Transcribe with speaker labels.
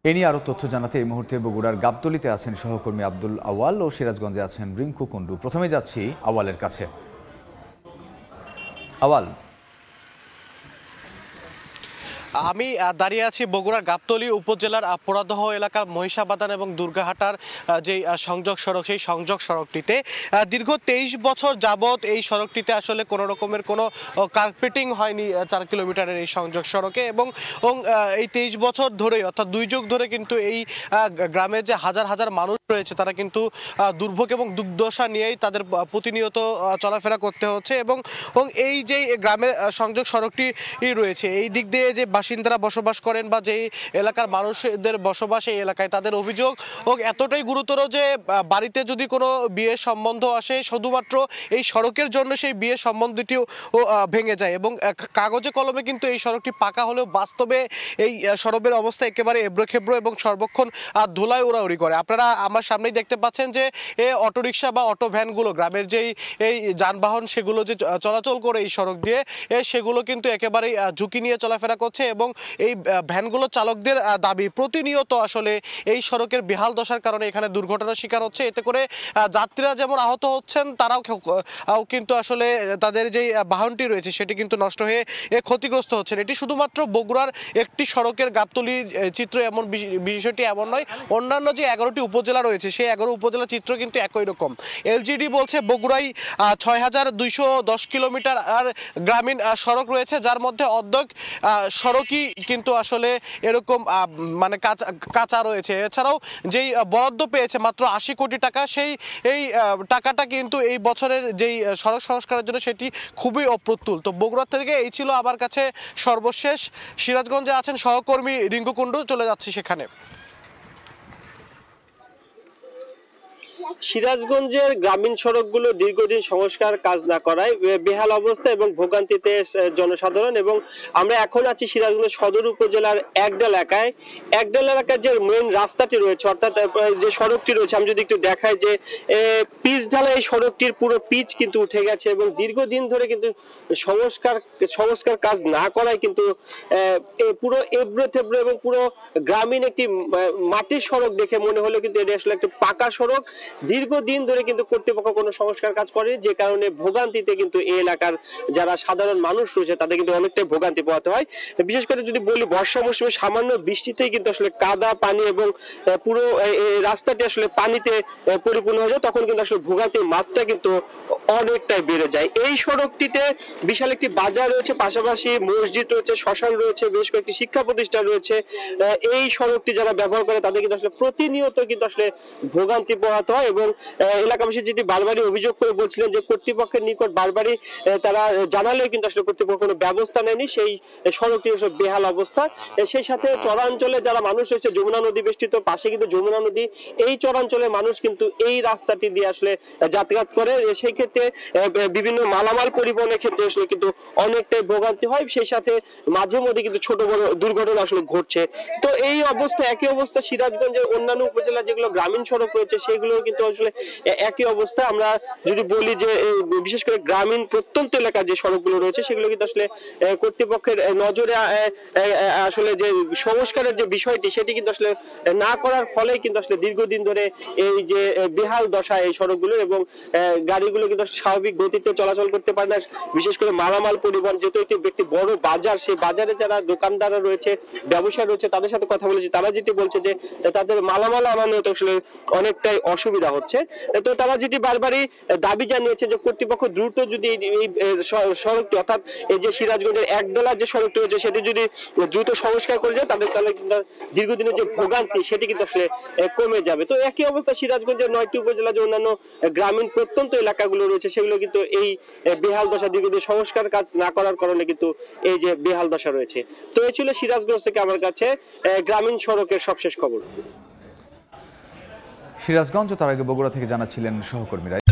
Speaker 1: এ নিয়ে আরও তথ্য জানাতে এই মুহূর্তে বগুড়ার গাবতলীতে আছেন সহকর্মী আব্দুল আওয়াল ও সিরাজগঞ্জে আছেন রিঙ্কু কুন্ডু। প্রথমে যাচ্ছি আওয়ালের কাছে। আওয়াল,
Speaker 2: আমি দাঁড়িয়ে আছি বগুড়ার গাবতলী উপজেলার পোড়াদহ এলাকার মহিষাবাদান এবং দুর্গাহাটার যে সংযোগ সড়ক, সেই সংযোগ সড়কটিতে দীর্ঘ 23 বছর যাবৎ এই সড়কটিতে আসলে কোনো রকমের কোনো কার্পেটিং হয়নি 4 কিলোমিটারের এই সংযোগ সড়কে। এবং এই 23 বছর ধরে অর্থাৎ 2 যুগ ধরে কিন্তু এই গ্রামের যে হাজার হাজার মানুষ রয়েছে তারা কিন্তু দুর্ভোগ এবং দুর্দশা নিয়েই তাদের প্রতিনিয়ত চলাফেরা করতে হচ্ছে। এবং এই যে গ্রামের সংযোগ সড়কটি রয়েছে, এই দিক দিয়ে যে বাসিন্দারা বসবাস করেন বা যেই এলাকার মানুষদের বসবাস এই এলাকায়, তাদের অভিযোগ এতটাই গুরুতর যে বাড়িতে যদি কোনো বিয়ের সম্বন্ধ আসে শুধুমাত্র এই সড়কের জন্য সেই বিয়ের সম্বন্ধটিও ভেঙে যায়। এবং কাগজে কলমে কিন্তু এই সড়কটি পাকা হলেও বাস্তবে এই সড়কের অবস্থা একেবারে এবড়োখেবড়ো এবং সর্বক্ষণ ধুলায় উড়াউড়ি করে। আপনারা আমার সামনেই দেখতে পাচ্ছেন যে এই অটোরিকশা বা অটো ভ্যানগুলো, গ্রামের যেই এই যানবাহন সেগুলো যে চলাচল করে এই সড়ক দিয়ে, সেগুলো কিন্তু একেবারেই ঝুঁকি নিয়ে চলাফেরা করছে। এবং এই ভ্যানগুলো চালকদের দাবি প্রতিনিয়ত আসলে এই সড়কের বেহাল দশার কারণে এখানে দুর্ঘটনার শিকার হচ্ছে। এতে করে যাত্রীরা যেমন আহত হচ্ছেন, তারাও কিন্তু আসলে তাদের যে বাহনটি রয়েছে সেটি কিন্তু নষ্ট হয়ে ক্ষতিগ্রস্ত হচ্ছেন। এটি শুধুমাত্র বগুড়ার একটি সড়কের গাবতলীর চিত্র, এমন বিষয়টি এমন নয়। অন্যান্য যে 11টি উপজেলা রয়েছে সেই 11 উপজেলা চিত্র কিন্তু একই রকম। এলজিডি বলছে বগুড়ায় 6210 কিলোমিটার আর গ্রামীণ সড়ক রয়েছে, যার মধ্যে অর্ধেক সড়কই কিন্তু আসলে এরকম মানে কাঁচা রয়েছে। এছাড়াও যেই বরাদ্দ পেয়েছে মাত্র 80 কোটি টাকা, সেই টাকাটা কিন্তু এই বছরের যেই সড়ক সংস্কারের জন্য সেটি খুবই অপ্রতুল। তো বগুড়া থেকে এই ছিল আমার কাছে সর্বশেষ। সিরাজগঞ্জে আছেন সহকর্মী রিঙ্কু কুন্ডু, চলে যাচ্ছি সেখানে।
Speaker 3: সিরাজগঞ্জের গ্রামীণ সড়কগুলো দীর্ঘদিন সংস্কার কাজ না করায় বেহাল অবস্থা এবং ভোগান্তিতে জনসাধারণ। এবং আমরা এখন আছি সিরাজগঞ্জ সদর উপজেলার একডাল এলাকায়। একডাল এলাকার যে মেইন রাস্তাটি রয়েছে, অর্থাৎ যে সড়কটি রয়েছে, আমি যদি একটু দেখাই যে পিচ ঢালা এই সড়কটির পুরো পিচ কিন্তু উঠে গেছে এবং দীর্ঘদিন ধরে কিন্তু সংস্কার কাজ না করায় কিন্তু পুরো এবড়ো থেবড়ো এবং পুরো গ্রামীণ একটি মাটির সড়ক দেখে মনে হলো কিন্তু এটা আসলে একটি পাকা সড়ক। দীর্ঘদিন ধরে কিন্তু কর্তৃপক্ষ কোনো সংস্কার কাজ করে, যে কারণে ভোগান্তিতে কিন্তু এই এলাকার যারা সাধারণ মানুষ রয়েছে তাদের কিন্তু অনেকটাই ভোগান্তি পোহাতে হয়। বিশেষ করে যদি বলি বর্ষা মৌসুমে সামান্য বৃষ্টিতেই কিন্তু আসলে কাদা পানি এবং পুরো রাস্তাটি আসলে পানিতে পরিপূর্ণ হয়ে যায়, তখন কিন্তু আসলে ভোগান্তির মাত্রা কিন্তু অনেকটাই বেড়ে যায়। এই সড়কটিতে বিশাল একটি বাজার রয়েছে, পাশাপাশি মসজিদ রয়েছে, শ্মশান রয়েছে, বেশ কয়েকটি শিক্ষা প্রতিষ্ঠান রয়েছে। এই সড়কটি যারা ব্যবহার করে তাদের কিন্তু আসলে প্রতিনিয়ত কিন্তু আসলে ভোগান্তি পোহাতে হয়। এবং এলাকাবাসী যেটি বারবারই অভিযোগ করে বলছিলেন যে কর্তৃপক্ষের নিকট বারবারই তারা জানালেও কিন্তু আসলে কর্তৃপক্ষ কোনো ব্যবস্থা নেয়নি, সেই সড়কটি বেহাল অবস্থা। সেই সাথে চরাঞ্চলে যারা মানুষ রয়েছে, যমুনা নদী বেষ্টিত, পাশে কিন্তু যমুনা নদী, এই চরাঞ্চলের মানুষ কিন্তু এই রাস্তাটি দিয়ে আসলে যাতায়াত করে। সেই ক্ষেত্রে বিভিন্ন মালামাল পরিবহনের ক্ষেত্রে আসলে কিন্তু অনেকটাই ভোগান্তি হয়। সেই সাথে মাঝে মধ্যে কিন্তু ছোট বড় দুর্ঘটনা আসলে ঘটছে। তো এই অবস্থা, একই অবস্থা সিরাজগঞ্জের অন্যান্য উপজেলা যেগুলো গ্রামীণ সড়ক রয়েছে সেগুলো কিন্তু আসলে একই অবস্থা। আমরা যদি বলি যে বিশেষ করে গ্রামীণ প্রত্যন্ত এলাকার যে সড়কগুলো রয়েছে সেগুলো কিন্তু আসলে কর্তৃপক্ষের নজরে আসলে যে সংস্কারের যে বিষয়টি সেটি কিন্তু আসলে না করার ফলে কিন্তু আসলে দীর্ঘদিন ধরে এই যে বেহাল দশা এই সড়কগুলো, এবং গাড়িগুলো কিন্তু স্বাভাবিক গতিতে চলাচল করতে পারে না। বিশেষ করে মালামাল পরিবহন, যেহেতু একটি বড় বাজার, সেই বাজারে যারা দোকানদাররা রয়েছে, ব্যবসায়ী রয়েছে, তাদের সাথে কথা বলেছি, তারা যেটি বলছে যে তাদের মালামাল আনানো আসলে অনেকটাই অসুবিধা হচ্ছে। তো তারা যেটি বারবারই দাবি জানিয়েছে যে কর্তৃপক্ষ দ্রুত যদি এই সড়কটি, অর্থাৎ এই যে সিরাজগঞ্জের একডালা যে সড়কটি রয়েছে সেটি যদি দ্রুত সংস্কার করে যায়, তাহলে দীর্ঘদিনের যে ভোগান্তি সেটি কিন্তু আসলে কমে যাবে। তো একই অবস্থা সিরাজগঞ্জের 9টি উপজেলা যে অন্যান্য গ্রামীণ প্রত্যন্ত এলাকাগুলো রয়েছে সেগুলো কিন্তু এই বেহাল দশা, দীর্ঘদিন সংস্কার কাজ না করার কারণে কিন্তু এই যে বেহাল দশা রয়েছে। তো এই ছিল সিরাজগঞ্জ থেকে আমার কাছে গ্রামীণ সড়কের সবশেষ খবর।
Speaker 1: সিরাজগঞ্জ ও তার আগে বগুড়া থেকে জানাচ্ছিলেন সহকর্মীরা।